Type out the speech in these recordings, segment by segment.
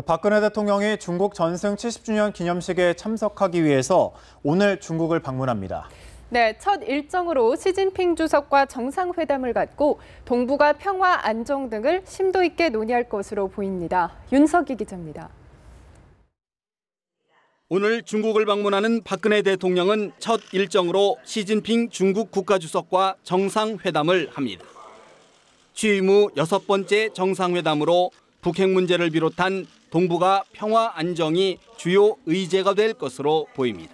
박근혜 대통령이 중국 전승 70주년 기념식에 참석하기 위해서 오늘 중국을 방문합니다. 네, 첫 일정으로 시진핑 주석과 정상회담을 갖고 동북아 평화 안정 등을 심도 있게 논의할 것으로 보입니다. 윤석희 기자입니다. 오늘 중국을 방문하는 박근혜 대통령은 첫 일정으로 시진핑 중국 국가주석과 정상회담을 합니다. 취임 후 6번째 정상회담으로 북핵 문제를 비롯한 동북아 평화 안정이 주요 의제가 될 것으로 보입니다.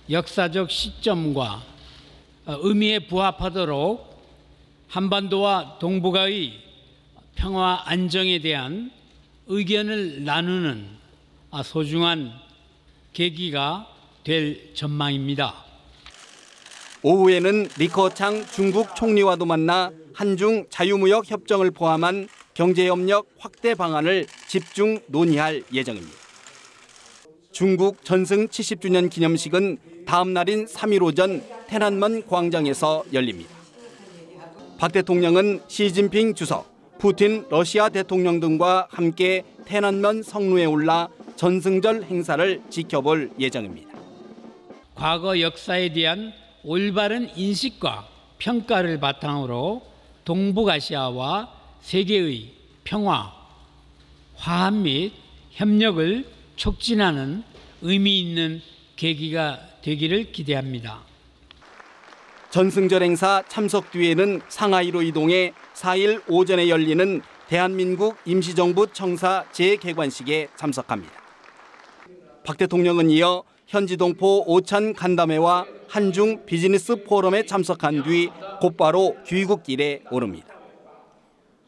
역사적 시점과 의미에 부합하도록 한반도와 동북아의 평화 안정에 대한 의견을 나누는 소중한 계기가 될 전망입니다. 오후에는 리커창 중국 총리와도 만나 한중 자유무역 협정을 포함한 경제협력 확대 방안을 집중 논의할 예정입니다. 중국 전승 70주년 기념식은 다음 날인 3일 오전天安门 광장에서 열립니다. 박 대통령은 시진핑 주석, 푸틴 러시아 대통령 등과 함께天安门 성루에 올라 전승절 행사를 지켜볼 예정입니다. 과거 역사에 대한 올바른 인식과 평가를 바탕으로 동북아시아와 세계의 평화, 화합 및 협력을 촉진하는 의미 있는 계기가 되기를 기대합니다. 전승절 행사 참석 뒤에는 상하이로 이동해 4일 오전에 열리는 대한민국 임시정부 청사 재개관식에 참석합니다. 박 대통령은 이어 현지동포 오찬 간담회와 한중 비즈니스 포럼에 참석한 뒤 곧바로 귀국길에 오릅니다.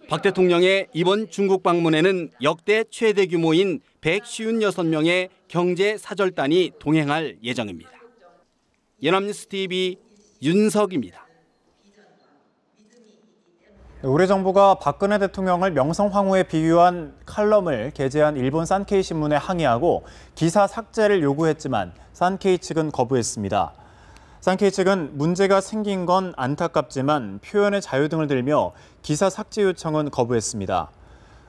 박 대통령의 이번 중국 방문에는 역대 최대 규모인 156명의 경제 사절단이 동행할 예정입니다. 연합뉴스 TV 윤석입니다. 우리 정부가 박근혜 대통령을 명성황후에 비유한 칼럼을 게재한 일본 산케이 신문에 항의하고 기사 삭제를 요구했지만 산케이 측은 거부했습니다. 산케이 측은 문제가 생긴 건 안타깝지만 표현의 자유 등을 들며 기사 삭제 요청은 거부했습니다.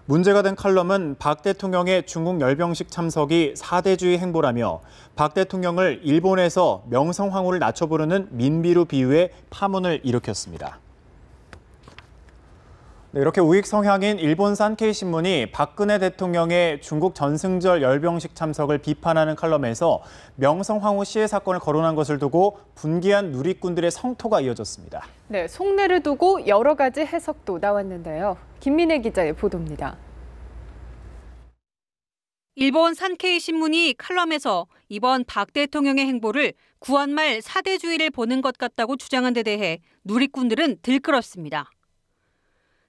문제가 된 칼럼은 박 대통령의 중국 열병식 참석이 사대주의 행보라며 박 대통령을 일본에서 명성황후를 낮춰 부르는 민비로 비유해 파문을 일으켰습니다. 이렇게 우익 성향인 일본 산케이 신문이 박근혜 대통령의 중국 전승절 열병식 참석을 비판하는 칼럼에서 명성황후 시해 사건을 거론한 것을 두고 분개한 누리꾼들의 성토가 이어졌습니다. 네, 속내를 두고 여러 가지 해석도 나왔는데요. 김민혜 기자의 보도입니다. 일본 산케이 신문이 칼럼에서 이번 박 대통령의 행보를 구한말 사대주의를 보는 것 같다고 주장한 데 대해 누리꾼들은 들끓었습니다.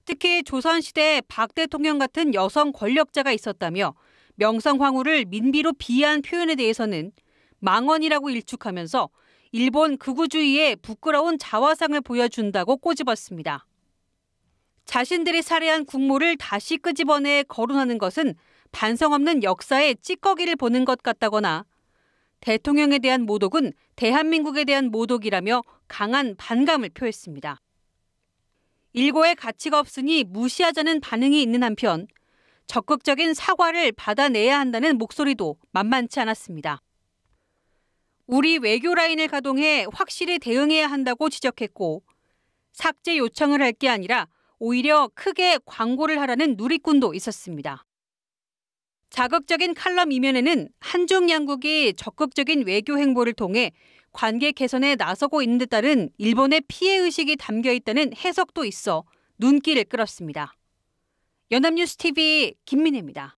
특히 조선시대에 박 대통령 같은 여성 권력자가 있었다며 명성황후를 민비로 비하한 표현에 대해서는 망언이라고 일축하면서 일본 극우주의의 부끄러운 자화상을 보여준다고 꼬집었습니다. 자신들이 살해한 국모를 다시 끄집어내 거론하는 것은 반성 없는 역사의 찌꺼기를 보는 것 같다거나 대통령에 대한 모독은 대한민국에 대한 모독이라며 강한 반감을 표했습니다. 일고의 가치가 없으니 무시하자는 반응이 있는 한편 적극적인 사과를 받아내야 한다는 목소리도 만만치 않았습니다. 우리 외교 라인을 가동해 확실히 대응해야 한다고 지적했고 삭제 요청을 할 게 아니라 오히려 크게 광고를 하라는 누리꾼도 있었습니다. 자극적인 칼럼 이면에는 한중 양국이 적극적인 외교 행보를 통해 관계 개선에 나서고 있는 데 따른 일본의 피해의식이 담겨 있다는 해석도 있어 눈길을 끌었습니다. 연합뉴스 TV 김민혜입니다.